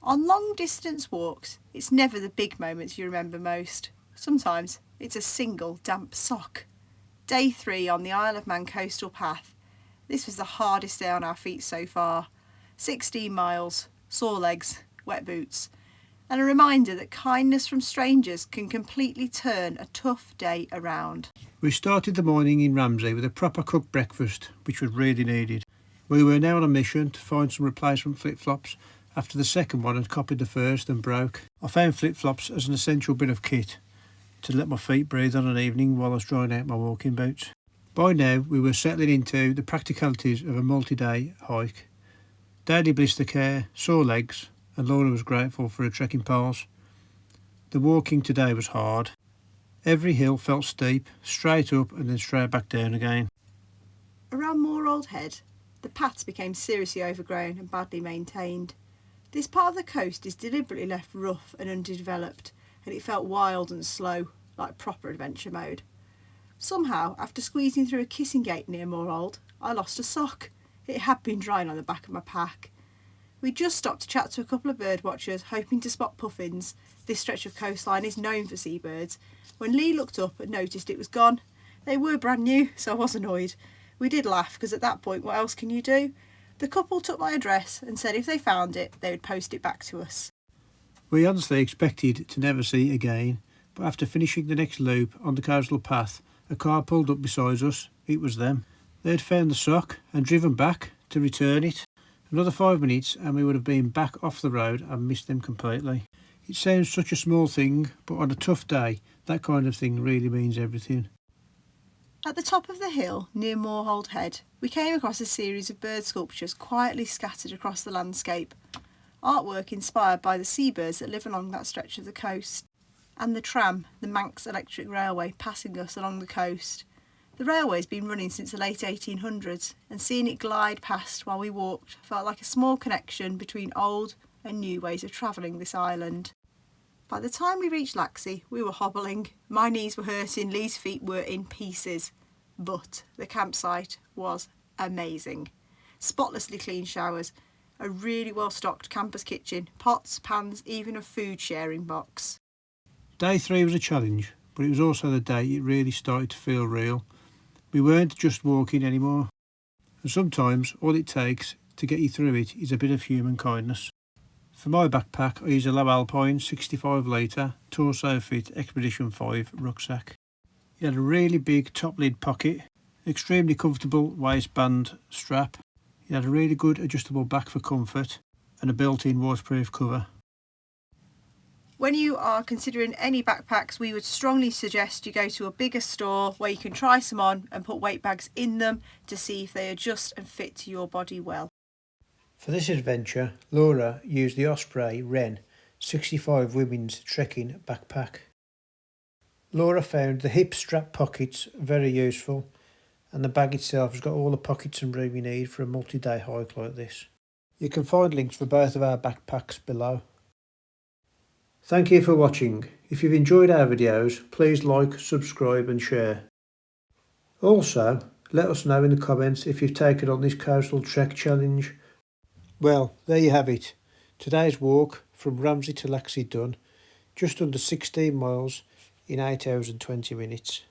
On long distance walks, it's never the big moments you remember most. Sometimes it's a single damp sock. Day 3 on the Isle of Man coastal path. This was the hardest day on our feet so far. 16 miles, sore legs, wet boots, and a reminder that kindness from strangers can completely turn a tough day around. We started the morning in Ramsey with a proper cooked breakfast, which was really needed. We were now on a mission to find some replacement flip-flops after the second one had copied the first and broke. I found flip-flops as an essential bit of kit to let my feet breathe on an evening while I was drying out my walking boots. By now we were settling into the practicalities of a multi-day hike. Daily blister care, sore legs, and Laura was grateful for her trekking poles. The walking today was hard. Every hill felt steep, straight up and then straight back down again. Around Maughold Head, the paths became seriously overgrown and badly maintained. This part of the coast is deliberately left rough and undeveloped, and it felt wild and slow, like proper adventure mode. Somehow, after squeezing through a kissing gate near Maughold, I lost a sock. It had been drying on the back of my pack. We just stopped to chat to a couple of bird watchers, hoping to spot puffins. This stretch of coastline is known for seabirds. When Lee looked up and noticed it was gone, they were brand new, so I was annoyed. We did laugh, because at that point, what else can you do? The couple took my address and said if they found it, they would post it back to us. We honestly expected to never see it again, but after finishing the next loop on the coastal path, a car pulled up beside us. It was them. They had found the sock and driven back to return it. Another 5 minutes and we would have been back off the road and missed them completely. It sounds such a small thing, but on a tough day, that kind of thing really means everything. At the top of the hill, near Maughold Head, we came across a series of bird sculptures quietly scattered across the landscape. Artwork inspired by the seabirds that live along that stretch of the coast. And the tram, the Manx Electric Railway, passing us along the coast. The railway's been running since the late 1800s, and seeing it glide past while we walked felt like a small connection between old and new ways of travelling this island. By the time we reached Laxey, we were hobbling. My knees were hurting, Lee's feet were in pieces. But the campsite was amazing. Spotlessly clean showers, a really well-stocked campus kitchen, pots, pans, even a food sharing box. Day 3 was a challenge, but it was also the day it really started to feel real. We weren't just walking anymore. And sometimes all it takes to get you through it is a bit of human kindness. For my backpack, I use a low alpine 65 litre torso fit Expedition 5 rucksack. It had a really big top lid pocket, an extremely comfortable waistband strap. It had a really good adjustable back for comfort and a built-in waterproof cover. When you are considering any backpacks, we would strongly suggest you go to a bigger store where you can try some on and put weight bags in them to see if they adjust and fit to your body well. For this adventure, Laura used the Osprey Wren 65 women's trekking backpack. Laura found the hip strap pockets very useful, and the bag itself has got all the pockets and room you need for a multi-day hike like this. You can find links for both of our backpacks below. Thank you for watching. If you've enjoyed our videos, please like, subscribe and share. Also, let us know in the comments if you've taken on this coastal trek challenge. Well, there you have it. Today's walk from Ramsey to Laxey done, just under 16 miles in 8 hours and 20 minutes.